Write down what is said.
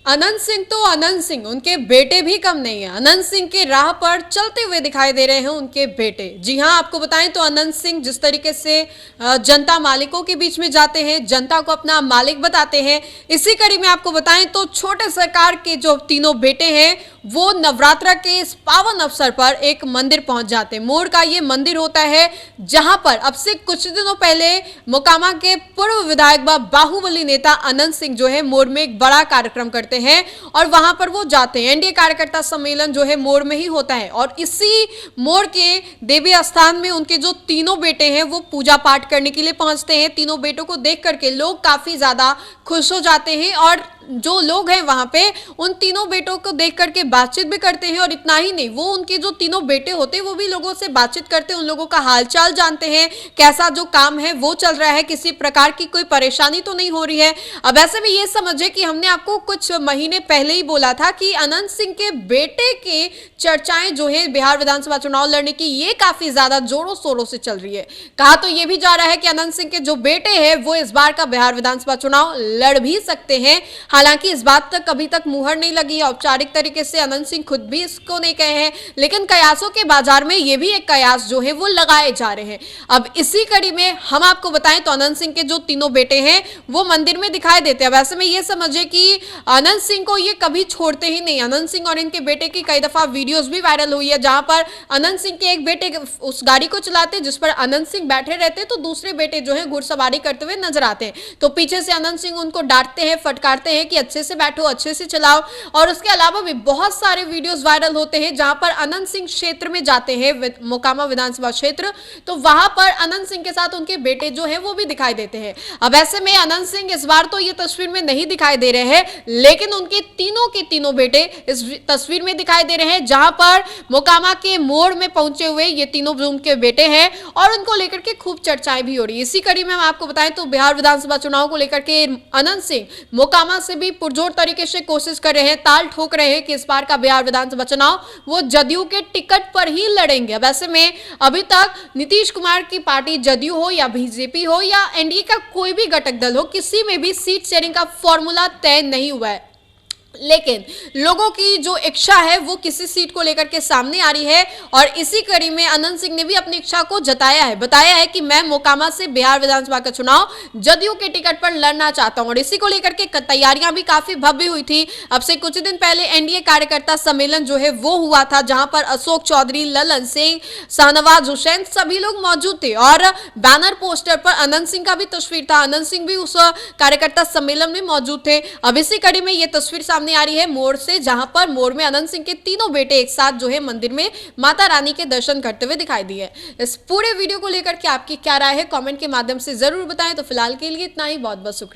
अनंत सिंह तो अनंत सिंह, उनके बेटे भी कम नहीं है। अनंत सिंह के राह पर चलते हुए दिखाई दे रहे हैं उनके बेटे। जी हां, आपको बताएं तो अनंत सिंह जिस तरीके से जनता मालिकों के बीच में जाते हैं, जनता को अपना मालिक बताते हैं, इसी कड़ी में आपको बताएं तो छोटे सरकार के जो तीनों बेटे हैं वो नवरात्र के इस पावन अवसर पर एक मंदिर पहुंच जाते हैं। मोड़ का ये मंदिर होता है जहां पर अब से कुछ दिनों पहले मोकामा के पूर्व विधायक बाहुबली नेता अनंत सिंह जो है मोड़ में एक बड़ा कार्यक्रम करते हैं और वहां पर वो जाते हैं। एनडीए कार्यकर्ता सम्मेलन जो है मोड़ में ही होता है और इसी मोड़ के देवी स्थान में उनके जो तीनों बेटे हैं वो पूजा पाठ करने के लिए पहुंचते हैं। तीनों बेटों को देख करके लोग काफी ज्यादा खुश हो जाते हैं और जो लोग हैं वहां पे उन तीनों बेटों को देख करके बातचीत भी करते हैं। और इतना ही नहीं, वो उनके जो तीनों बेटे होते हैं वो भी लोगों से बातचीत करते हैं, उन लोगों का हालचाल जानते हैं, कैसा जो काम है वो चल रहा है, किसी प्रकार की कोई परेशानी तो नहीं हो रही है। अब ऐसे में ये समझे कि हमने आपको कुछ महीने पहले ही बोला था कि अनंत सिंह के बेटे के चर्चाएं जो है बिहार विधानसभा चुनाव लड़ने की ये काफी ज्यादा जोरों शोरों से चल रही है। कहा तो ये भी जा रहा है कि अनंत सिंह के जो बेटे हैं वो इस बार का बिहार विधानसभा चुनाव लड़ भी सकते हैं। हालांकि इस बात तक अभी तक मुहर नहीं लगी, औपचारिक तरीके से अनंत सिंह खुद भी इसको नहीं कहे हैं, लेकिन कयासों के बाजार में ये भी एक कयास जो है वो लगाए जा रहे हैं। अब इसी कड़ी में हम आपको बताएं तो अनंत सिंह के जो तीनों बेटे हैं वो मंदिर में दिखाई देते हैं। वैसे में ये समझे कि अनंत सिंह को ये कभी छोड़ते ही नहीं। अनंत सिंह और इनके बेटे की कई दफा वीडियोस भी वायरल हुई है जहां पर अनंत सिंह के एक बेटे उस गाड़ी को चलाते जिस पर अनंत सिंह बैठे रहते तो दूसरे बेटे जो है घुड़सवारी करते हुए नजर आते हैं, तो पीछे से अनंत सिंह उनको डांटते हैं, फटकारते हैं कि अच्छे से बैठो, अच्छे से चलाओ। और उसके अलावा भी बहुत सारे वीडियोस वायरल होते हैं जहां पर अनंत सिंह क्षेत्र में जाते हैं, मोकामा विधानसभा क्षेत्र, तो वहां पर अनंत सिंह के साथ उनके बेटे जो है वो भी दिखाई देते हैं। अब ऐसे में अनंत सिंह इस बार तो ये तस्वीर में नहीं दिखाई दे रहे हैं, लेकिन उनके तीनों के तीनों बेटे इस तस्वीर में दिखाई दे रहे हैं जहां पर मोकामा के मोड़ में पहुंचे हुए ये तीनों उनके बेटे हैं और उनको लेकर के खूब चर्चाएं भी हो रही है। इसी कड़ी में हम आपको बताएं तो बिहार विधानसभा चुनाव को लेकर के अनंत सिंह मोकामा से भी पुरजोर तरीके से कोशिश कर रहे हैं, ताल ठोक रहे हैं कि इस बार का बिहार विधानसभा चुनाव वो जदयू के टिकट पर ही लड़ेंगे। वैसे में अभी तक नीतीश कुमार की पार्टी जदयू हो या बीजेपी हो या एनडीए का कोई भी घटक दल हो, किसी में भी सीट शेयरिंग का फॉर्मूला तय नहीं हुआ है, लेकिन लोगों की जो इच्छा है वो किसी सीट को लेकर के सामने आ रही है। और इसी कड़ी में अनंत सिंह ने भी अपनी इच्छा को जताया है, बताया है कि मैं मोकामा से बिहार विधानसभा का चुनाव जदयू के टिकट पर लड़ना चाहता हूं। और इसी को लेकर के तैयारियां भी काफी भव्य हुई थी। अब से कुछ दिन पहले एनडीए कार्यकर्ता सम्मेलन जो है वो हुआ था जहां पर अशोक चौधरी, ललन सिंह, शाहनवाज हुसैन सभी लोग मौजूद थे और बैनर पोस्टर पर अनंत सिंह का भी तस्वीर था। अनंत सिंह भी उस कार्यकर्ता सम्मेलन में मौजूद थे। अब इसी कड़ी में यह तस्वीर सामने आ रही है मोड़ से, जहां पर मोड़ में अनंत सिंह के तीनों बेटे एक साथ जो है मंदिर में माता रानी के दर्शन करते हुए दिखाई दिए। इस पूरे वीडियो को लेकर के आपकी क्या राय है कमेंट के माध्यम से जरूर बताएं। तो फिलहाल के लिए इतना ही, बहुत बहुत शुक्रिया।